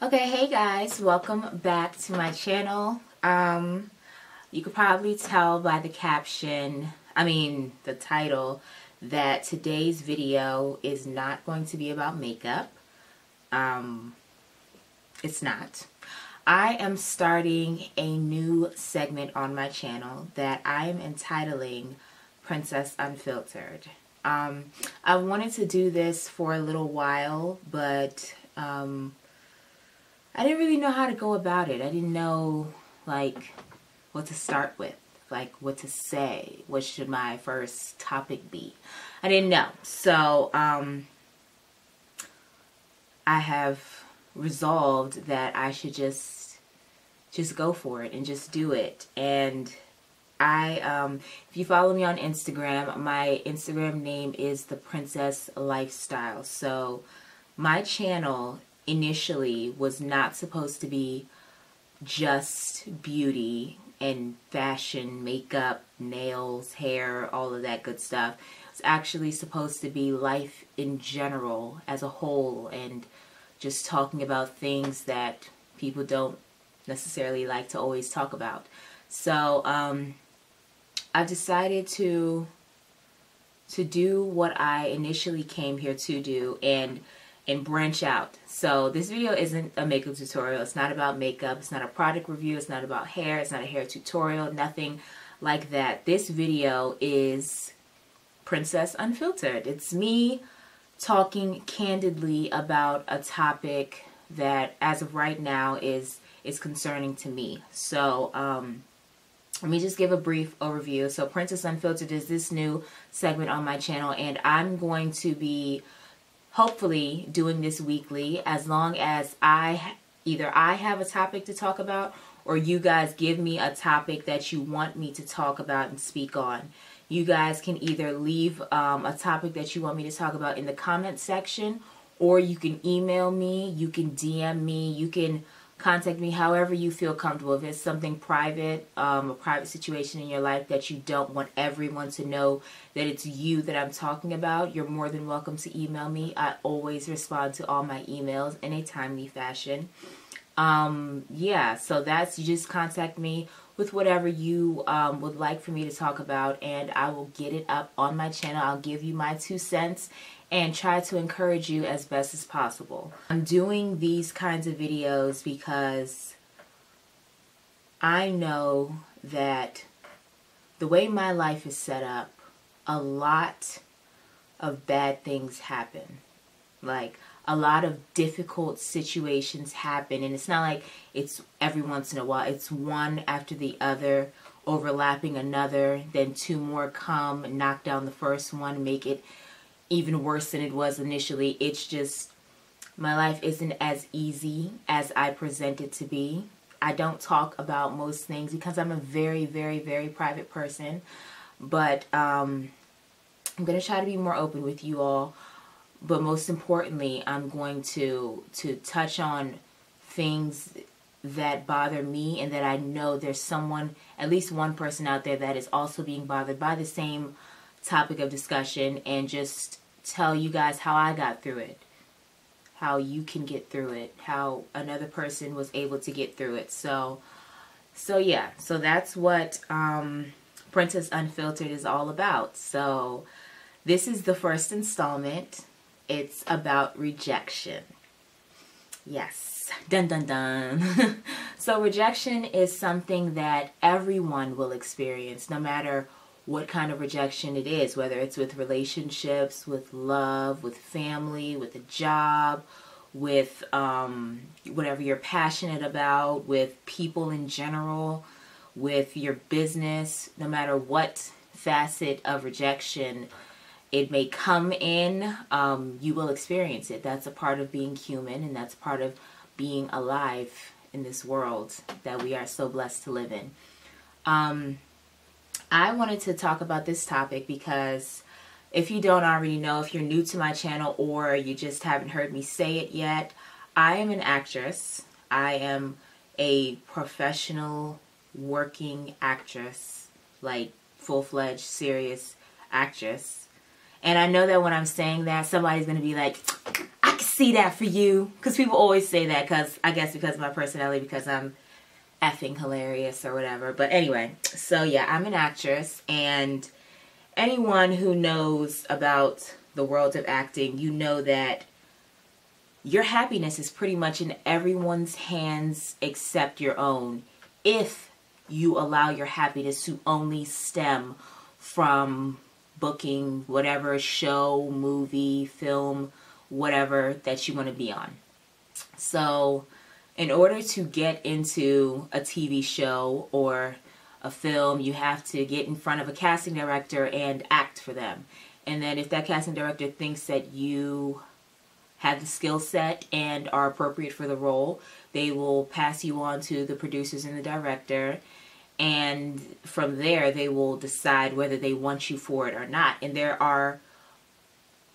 Okay, hey guys, welcome back to my channel. You could probably tell by the caption, the title, that today's video is not going to be about makeup. It's not. I am starting a new segment on my channel that I am entitling Princess Unfiltered. I wanted to do this for a little while, but I didn't really know how to go about it. I didn't know, what to start with, what to say. What should my first topic be? I didn't know. So, I have resolved that I should just go for it and just do it. And if you follow me on Instagram, my Instagram name is The Princess Lifestyle. So, my channel initially was not supposed to be just beauty and fashion, makeup, nails, hair, all of that good stuff. It's actually supposed to be life in general as a whole, and just talking about things that people don't necessarily like to always talk about. So I've decided to do what I initially came here to do and branch out. So this video isn't a makeup tutorial. It's not about makeup. It's not a product review. It's not about hair. It's not a hair tutorial. Nothing like that. This video is Princess Unfiltered. It's me talking candidly about a topic that, as of right now, is concerning to me. So let me just give a brief overview. So Princess Unfiltered is this new segment on my channel, and I'm going to be hopefully doing this weekly, as long as either I have a topic to talk about, or you guys give me a topic that you want me to talk about and speak on. You guys can either leave a topic that you want me to talk about in the comment section, or you can email me, you can DM me, you can contact me however you feel comfortable. If it's something private, a private situation in your life that you don't want everyone to know that it's you that I'm talking about, you're more than welcome to email me. I always respond to all my emails in a timely fashion. Yeah, so you just contact me with whatever you would like for me to talk about, and I will get it up on my channel. I'll give you my 2 cents and try to encourage you as best as possible. I'm doing these kinds of videos because I know that the way my life is set up, a lot of bad things happen. Like, a lot of difficult situations happen, and it's not like it's every once in a while. It's one after the other, overlapping another, then 2 more come, knock down the first one, make it even worse than it was initially. It's just, my life isn't as easy as I present it to be. I don't talk about most things because I'm a very, very, very private person. But I'm going to try to be more open with you all. But most importantly, I'm going to touch on things that bother me, and that I know there's someone, at least one person out there, that is also being bothered by the same topic of discussion, and just tell you guys how I got through it, how you can get through it, how another person was able to get through it. So yeah, so that's what Princess Unfiltered is all about. So this is the first installment. It's about rejection. Yes. Dun dun dun. So rejection is something that everyone will experience, no matter what kind of rejection it is, whether it's with relationships, with love, with family, with a job, with whatever you're passionate about, with people in general, with your business. No matter what facet of rejection it may come in, you will experience it. That's a part of being human, and that's part of being alive in this world that we are so blessed to live in. I wanted to talk about this topic because if you don't already know, if you're new to my channel or you just haven't heard me say it yet, I am an actress. I am a professional working actress, like full-fledged serious actress. And I know that when I'm saying that, somebody's going to be like, I can see that for you. Because people always say that, because I guess because of my personality, because I'm effing hilarious or whatever. But anyway, so yeah, I'm an actress, and anyone who knows about the world of acting, you know that your happiness is pretty much in everyone's hands except your own, if you allow your happiness to only stem from booking whatever show, movie, film, whatever that you want to be on. So in order to get into a TV show or a film, you have to get in front of a casting director and act for them. And then if that casting director thinks that you have the skill set and are appropriate for the role, they will pass you on to the producers and the director, and from there they will decide whether they want you for it or not. And there are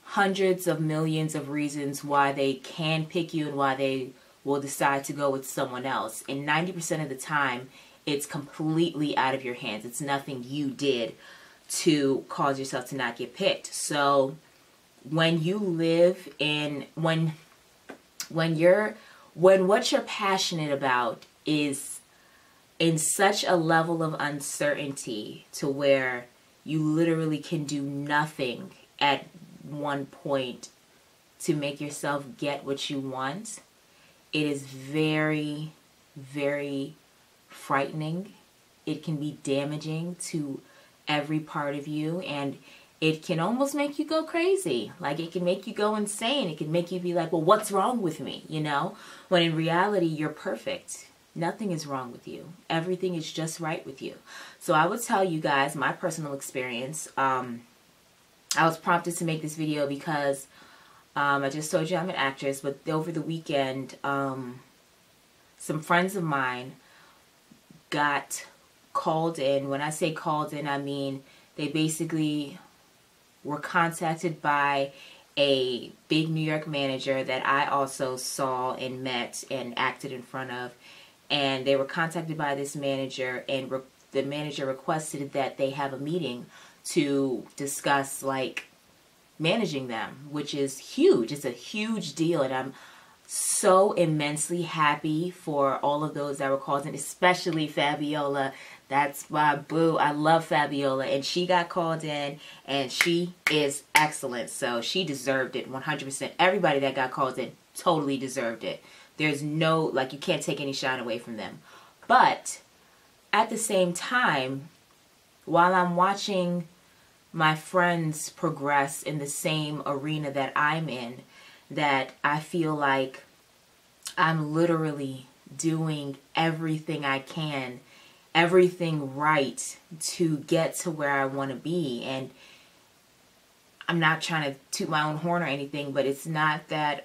hundreds of millions of reasons why they can pick you and why they will decide to go with someone else. And 90% of the time, it's completely out of your hands. It's nothing you did to cause yourself to not get picked. So when you live in, when what you're passionate about is in such a level of uncertainty to where you literally can do nothing at one point to make yourself get what you want, it is very, very frightening. It can be damaging to every part of you, and it can almost make you go crazy. Like, it can make you go insane. It can make you be like, well, what's wrong with me? You know, when in reality, you're perfect. Nothing is wrong with you. Everything is just right with you. So I would tell you guys my personal experience. I was prompted to make this video because I just told you I'm an actress, but over the weekend, some friends of mine got called in. When I say called in, I mean they basically were contacted by a big New York manager that I also saw and met and acted in front of. And they were contacted by this manager, and the manager requested that they have a meeting to discuss, like, managing them, which is huge. It's a huge deal, and I'm so immensely happy for all of those that were called in, especially Fabiola. That's my boo. I love Fabiola, and she got called in, and she is excellent, so she deserved it 100%. Everybody that got called in totally deserved it. There's no, like, you can't take any shine away from them. But at the same time, while I'm watching my friends progress in the same arena that I'm in, that I feel like I'm literally doing everything I can, everything right to get to where I want to be. And I'm not trying to toot my own horn or anything, but it's not that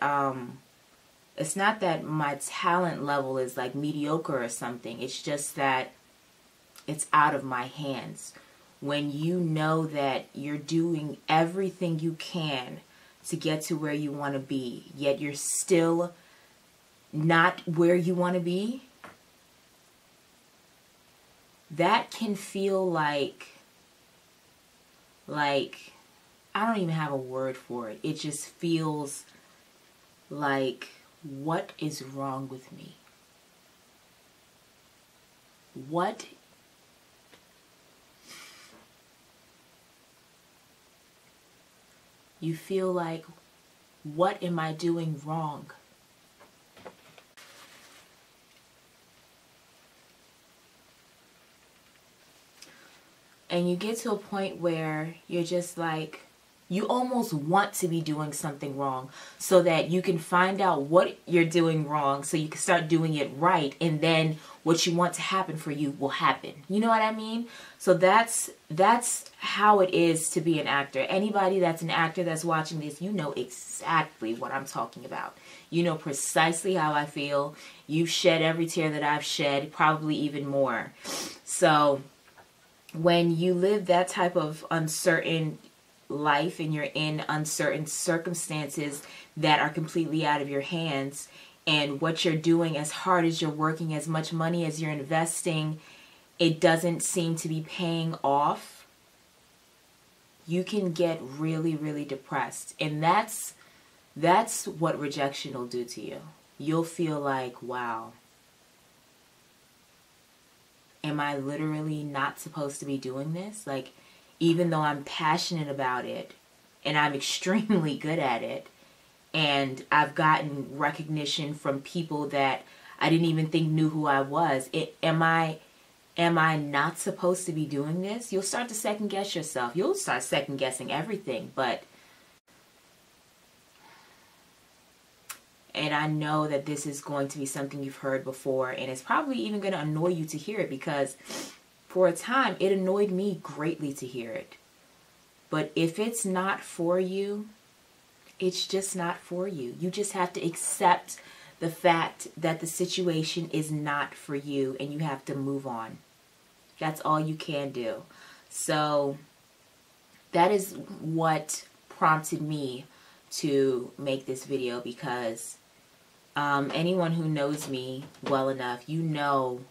my talent level is like mediocre or something. It's just that it's out of my hands. When you know that you're doing everything you can to get to where you want to be, yet you're still not where you want to be, that can feel like I don't even have a word for it. It just feels like, what is wrong with me? What? You feel like, what am I doing wrong? And you get to a point where you're just like, you almost want to be doing something wrong so that you can find out what you're doing wrong so you can start doing it right, and then what you want to happen for you will happen. You know what I mean? So that's how it is to be an actor. Anybody that's an actor that's watching this, you know exactly what I'm talking about. You know precisely how I feel. You've shed every tear that I've shed, probably even more. So when you live that type of uncertain life and you're in uncertain circumstances that are completely out of your hands, and what you're doing, as hard as you're working, as much money as you're investing, it doesn't seem to be paying off, you can get really, really depressed. And that's That's what rejection will do to you. You'll feel like, wow, am I literally not supposed to be doing this? Like, even though I'm passionate about it and I'm extremely good at it, and I've gotten recognition from people that I didn't even think knew who I was, am I not supposed to be doing this? You'll start to second guess yourself. You'll start second guessing everything. And I know that this is going to be something you've heard before, and it's probably even going to annoy you to hear it, because for a time it annoyed me greatly to hear it. But if it's not for you, it's just not for you. You just have to accept the fact that the situation is not for you, and you have to move on. That's all you can do. So that is what prompted me to make this video, because anyone who knows me well enough, you know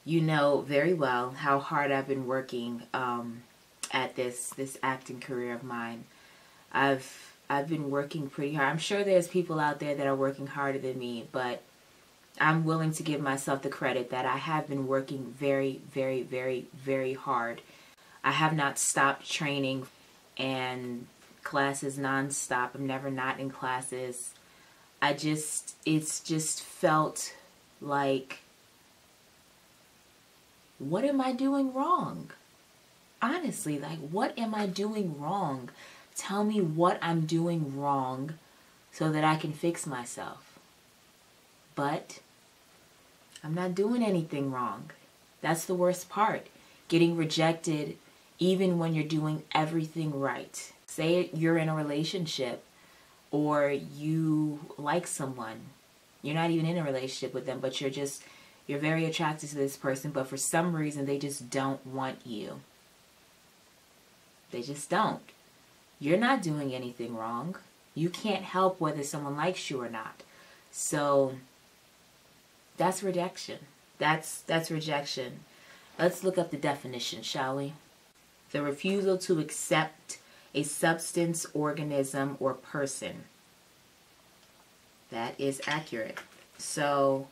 very well how hard I've been working at this acting career of mine. I've been working pretty hard. I'm sure there's people out there that are working harder than me, but I'm willing to give myself the credit that I have been working very, very, very, very hard. I have not stopped training, and classes nonstop. I'm never not in classes. It's just felt like, what am I doing wrong? Honestly, like, what am I doing wrong? Tell me what I'm doing wrong so that I can fix myself. But I'm not doing anything wrong. That's the worst part. Getting rejected even when you're doing everything right. Say you're in a relationship or you like someone. You're not even in a relationship with them, but you're very attracted to this person, but for some reason they just don't want you. They just don't. You're not doing anything wrong. You can't help whether someone likes you or not. So that's rejection. That's rejection. Let's look up the definition, shall we? The refusal to accept a substance, organism, or person. That is accurate. So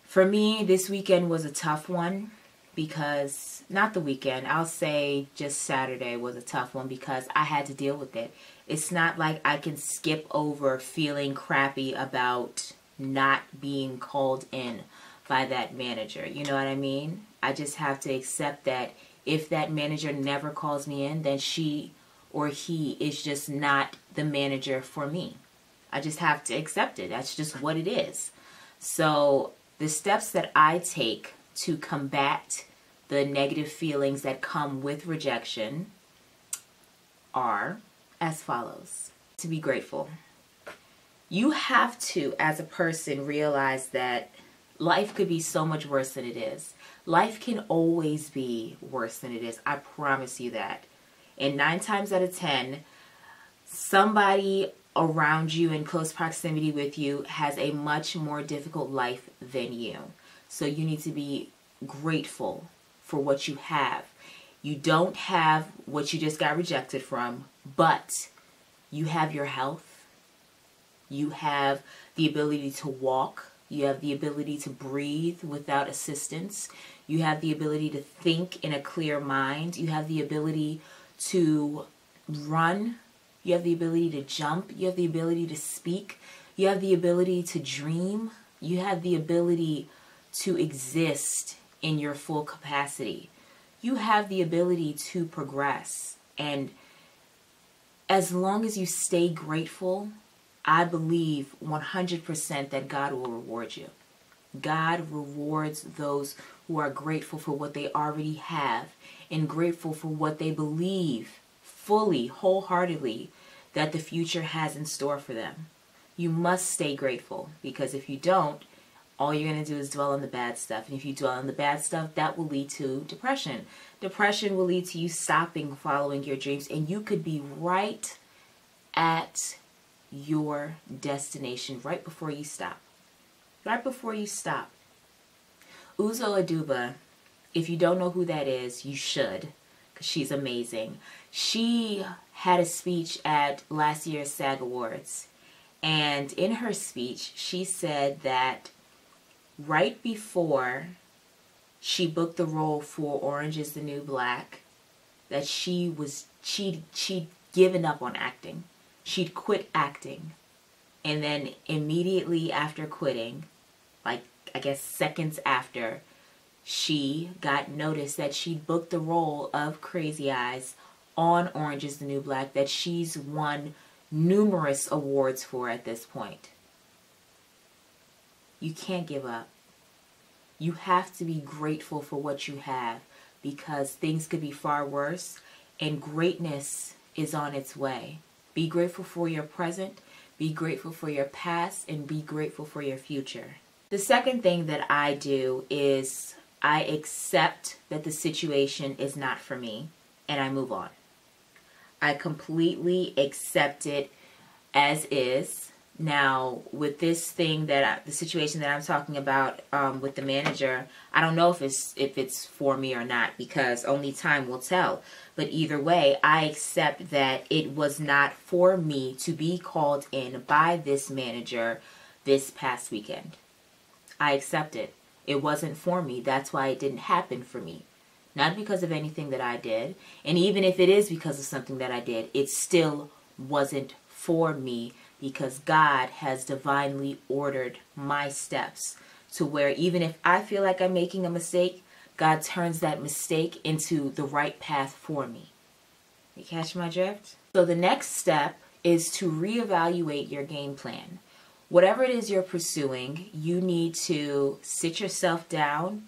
for me, this weekend was a tough one, because, not the weekend, I'll say just Saturday was a tough one because I had to deal with it. It's not like I can skip over feeling crappy about not being called in by that manager. You know what I mean? I just have to accept that if that manager never calls me in, then she or he is just not the manager for me. I just have to accept it. That's just what it is. So the steps that I take to combat the negative feelings that come with rejection are as follows. To be grateful. You have to, as a person, realize that life could be so much worse than it is. Life can always be worse than it is. I promise you that. And 9 times out of 10, somebody around you in close proximity with you has a much more difficult life than you. So you need to be grateful for what you have. You don't have what you just got rejected from, but you have your health. You have the ability to walk. You have the ability to breathe without assistance. You have the ability to think in a clear mind. You have the ability to run. You have the ability to jump. You have the ability to speak. You have the ability to dream. You have the ability to exist in your full capacity. You have the ability to progress. And as long as you stay grateful, I believe 100% that God will reward you. God rewards those who are grateful for what they already have and grateful for what they believe fully, wholeheartedly, that the future has in store for them. You must stay grateful, because if you don't, all you're going to do is dwell on the bad stuff. And if you dwell on the bad stuff, that will lead to depression. Depression will lead to you stopping following your dreams, and you could be right at your destination right before you stop. Right before you stop. Uzo Aduba, if you don't know who that is, you should. because she's amazing. She had a speech at last year's SAG Awards. And in her speech, she said that right before she booked the role for Orange is the New Black, that she'd given up on acting. She'd quit acting. And then immediately after quitting, like I guess seconds after, she got notice that she'd booked the role of Crazy Eyes on Orange is the New Black, that she's won numerous awards for at this point. You can't give up. You have to be grateful for what you have, because things could be far worse and greatness is on its way. Be grateful for your present, be grateful for your past, and be grateful for your future. The second thing that I do is I accept that the situation is not for me and I move on. I completely accept it as is. Now, with this thing the situation that I'm talking about with the manager, I don't know if it's for me or not, because only time will tell. But either way, I accept that it was not for me to be called in by this manager this past weekend. I accept it. It wasn't for me. That's why it didn't happen for me. Not because of anything that I did. And even if it is because of something that I did, it still wasn't for me, because God has divinely ordered my steps to where even if I feel like I'm making a mistake, God turns that mistake into the right path for me. You catch my drift? So the next step is to reevaluate your game plan. Whatever it is you're pursuing, you need to sit yourself down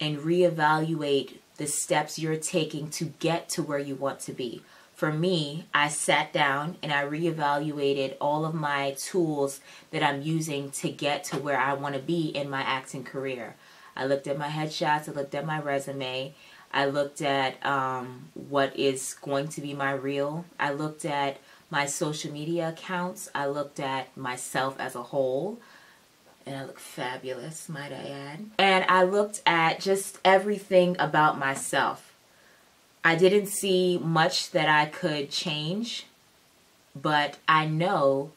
and reevaluate the steps you're taking to get to where you want to be. For me, I sat down and I reevaluated all of my tools that I'm using to get to where I want to be in my acting career. I looked at my headshots, I looked at my resume, I looked at what is going to be my reel, I looked at my social media accounts, I looked at myself as a whole, and I look fabulous, might I add. And I looked at just everything about myself. I didn't see much that I could change, but I know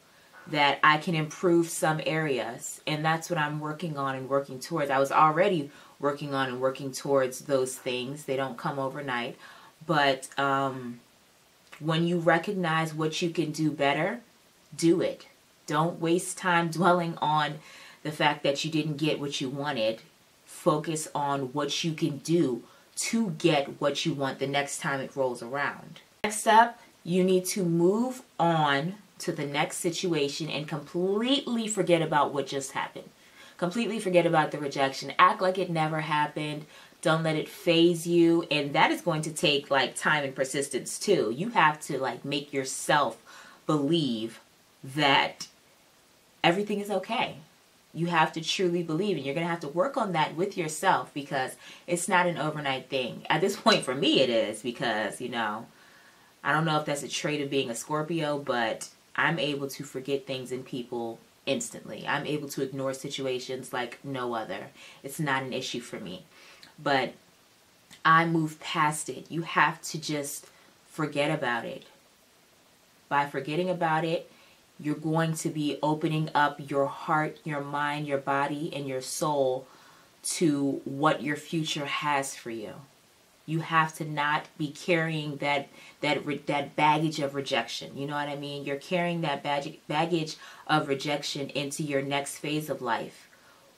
that I can improve some areas, and that's what I'm working on and working towards. I was already working on and working towards those things. They don't come overnight, but when you recognize what you can do better, do it. Don't waste time dwelling on the fact that you didn't get what you wanted. Focus on what you can do to get what you want the next time it rolls around. Next up, you need to move on to the next situation and completely forget about what just happened. Completely forget about the rejection. Act like it never happened. Don't let it phase you. And that is going to take like time and persistence too. You have to like make yourself believe that everything is okay. You have to truly believe, and you're going to have to work on that with yourself, because it's not an overnight thing. At this point, for me, it is, because, you know, I don't know if that's a trait of being a Scorpio, but I'm able to forget things and people instantly. I'm able to ignore situations like no other. It's not an issue for me. But I move past it. You have to just forget about it. By forgetting about it, you're going to be opening up your heart, your mind, your body, and your soul to what your future has for you. You have to not be carrying that baggage of rejection. You know what I mean? You're carrying that baggage of rejection into your next phase of life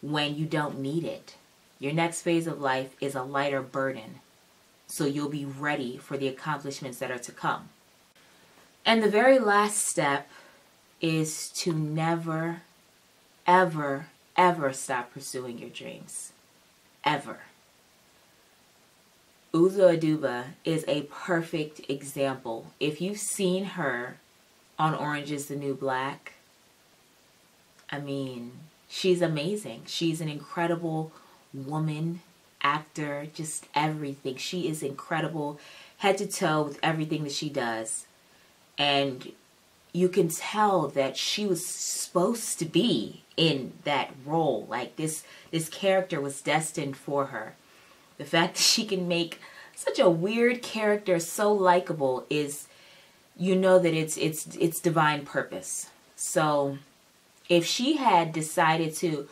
when you don't need it. Your next phase of life is a lighter burden, so you'll be ready for the accomplishments that are to come. And the very last step is to never, ever, ever stop pursuing your dreams. Ever. Uzo Aduba is a perfect example. If you've seen her on Orange is the New Black, I mean, she's amazing. She's an incredible woman, actor, just everything. She is incredible head to toe with everything that she does. And you can tell that she was supposed to be in that role. Like this character was destined for her. The fact that she can make such a weird character, so likable, is, you know that it's divine purpose. So if she had decided to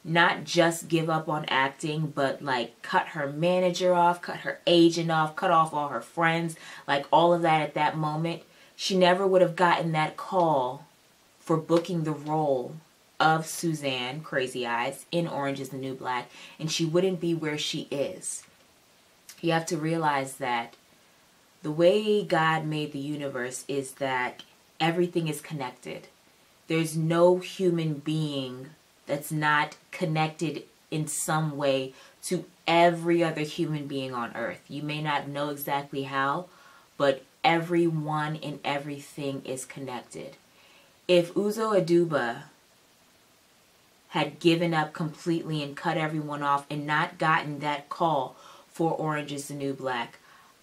not just give up on acting, but like cut her manager off, cut her agent off, cut off all her friends, like all of that at that moment, she never would have gotten that call for booking the role of Suzanne, Crazy Eyes, in Orange is the New Black, and she wouldn't be where she is. You have to realize that the way God made the universe is that everything is connected. There's no human being that's not connected in some way to every other human being on earth. You may not know exactly how, but everyone and everything is connected. If Uzo Aduba had given up completely and cut everyone off and not gotten that call for Orange is the New Black,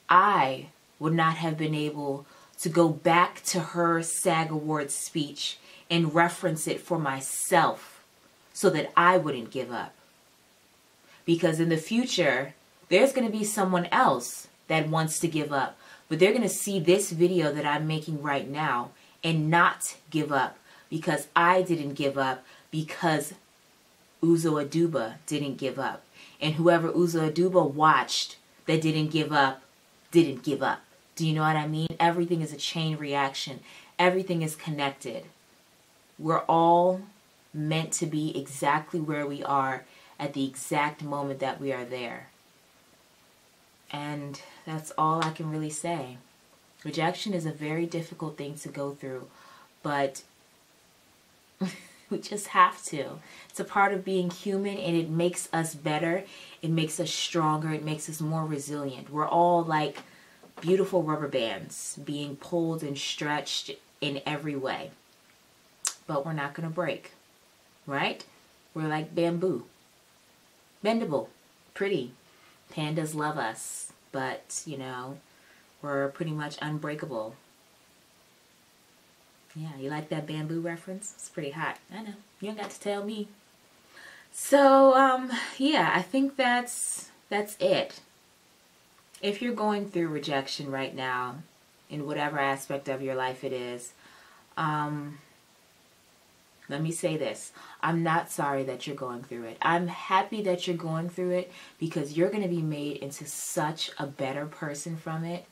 I would not have been able to go back to her SAG Awards speech and reference it for myself so that I wouldn't give up. Because in the future, there's going to be someone else that wants to give up, but they're going to see this video that I'm making right now and not give up, because I didn't give up, because Uzo Aduba didn't give up. And whoever Uzo Aduba watched that didn't give up, didn't give up. Do you know what I mean? Everything is a chain reaction. Everything is connected. We're all meant to be exactly where we are at the exact moment that we are there. And that's all I can really say. Rejection is a very difficult thing to go through, but we just have to. It's a part of being human, and it makes us better. It makes us stronger. It makes us more resilient. We're all like beautiful rubber bands being pulled and stretched in every way. But we're not going to break, right? We're like bamboo. Bendable. Pretty. Pandas love us. But, you know, we're pretty much unbreakable. Yeah, you like that bamboo reference? It's pretty hot. I know. You don't got to tell me. So, yeah, I think that's it. If you're going through rejection right now, in whatever aspect of your life it is, let me say this. I'm not sorry that you're going through it. I'm happy that you're going through it, because you're going to be made into such a better person from it.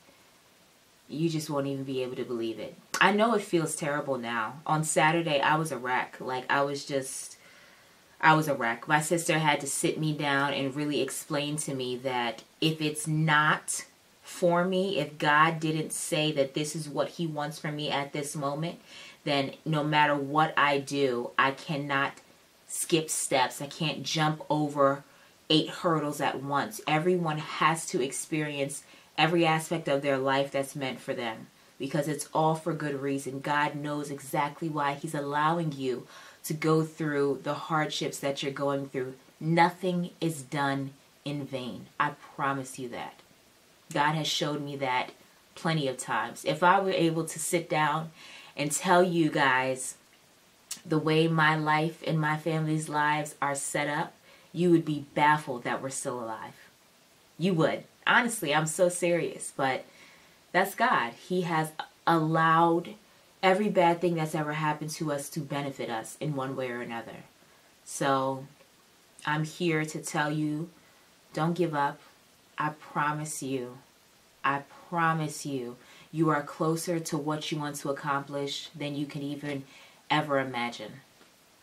You just won't even be able to believe it. I know it feels terrible now. On Saturday, I was a wreck. Like, I was a wreck. My sister had to sit me down and really explain to me that if it's not for me, if God didn't say that this is what he wants from me at this moment, then no matter what I do, I cannot skip steps. I can't jump over 8 hurdles at once. Everyone has to experience every aspect of their life that's meant for them, because it's all for good reason. God knows exactly why he's allowing you to go through the hardships that you're going through. Nothing is done in vain. I promise you that. God has showed me that plenty of times. If I were able to sit down and tell you guys the way my life and my family's lives are set up, you would be baffled that we're still alive. You would. Honestly, I'm so serious. But that's God. He has allowed every bad thing that's ever happened to us to benefit us in one way or another. So I'm here to tell you, don't give up. I promise you, you are closer to what you want to accomplish than you can even ever imagine.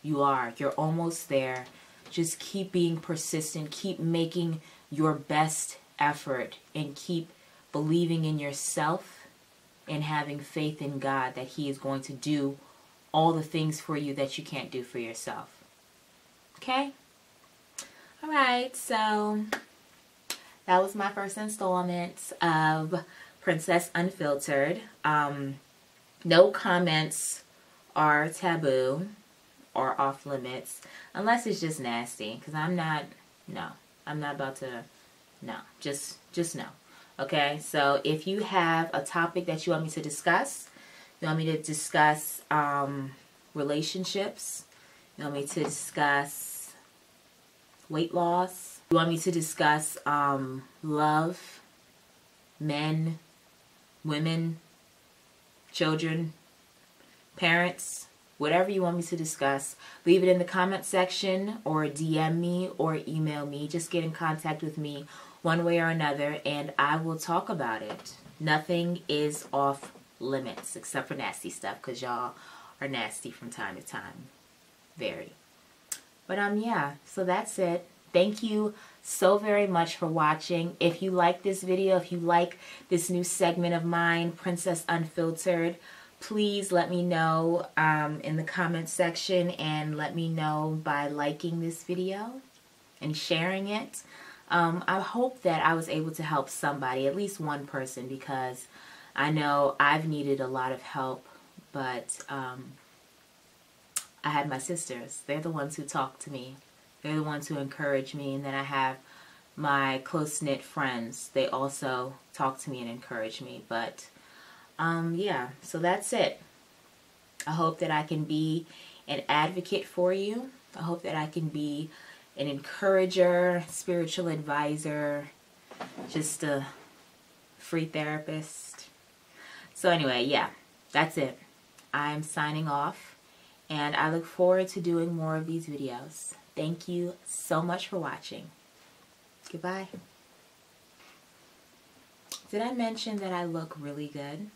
You are. You're almost there. Just keep being persistent. Keep making your best effort, and keep believing in yourself and having faith in God that he is going to do all the things for you that you can't do for yourself. Okay? All right, so that was my first installment of Princess Unfiltered. No comments are taboo or off limits unless it's just nasty, because I'm not about to, no, just no. Okay, so if you have a topic that you want me to discuss, you want me to discuss relationships, you want me to discuss weight loss, you want me to discuss love, men, women, children, parents, whatever you want me to discuss, leave it in the comment section or DM me or email me. Just get in contact with me one way or another and I will talk about it. Nothing is off limits except for nasty stuff, because y'all are nasty from time to time. Very. But yeah, so that's it. Thank you so very much for watching. If you like this video, if you like this new segment of mine, Princess Unfiltered, please let me know in the comment section, and let me know by liking this video and sharing it. I hope that I was able to help somebody, at least one person, because I know I've needed a lot of help, but I had my sisters. They're the ones who talk to me. They're the ones who encourage me, and then I have my close-knit friends. They also talk to me and encourage me, but yeah, so that's it. I hope that I can be an advocate for you. I hope that I can be an encourager, spiritual advisor, just a free therapist. So anyway, yeah, that's it. I'm signing off, and I look forward to doing more of these videos. Thank you so much for watching. Goodbye. Did I mention that I look really good?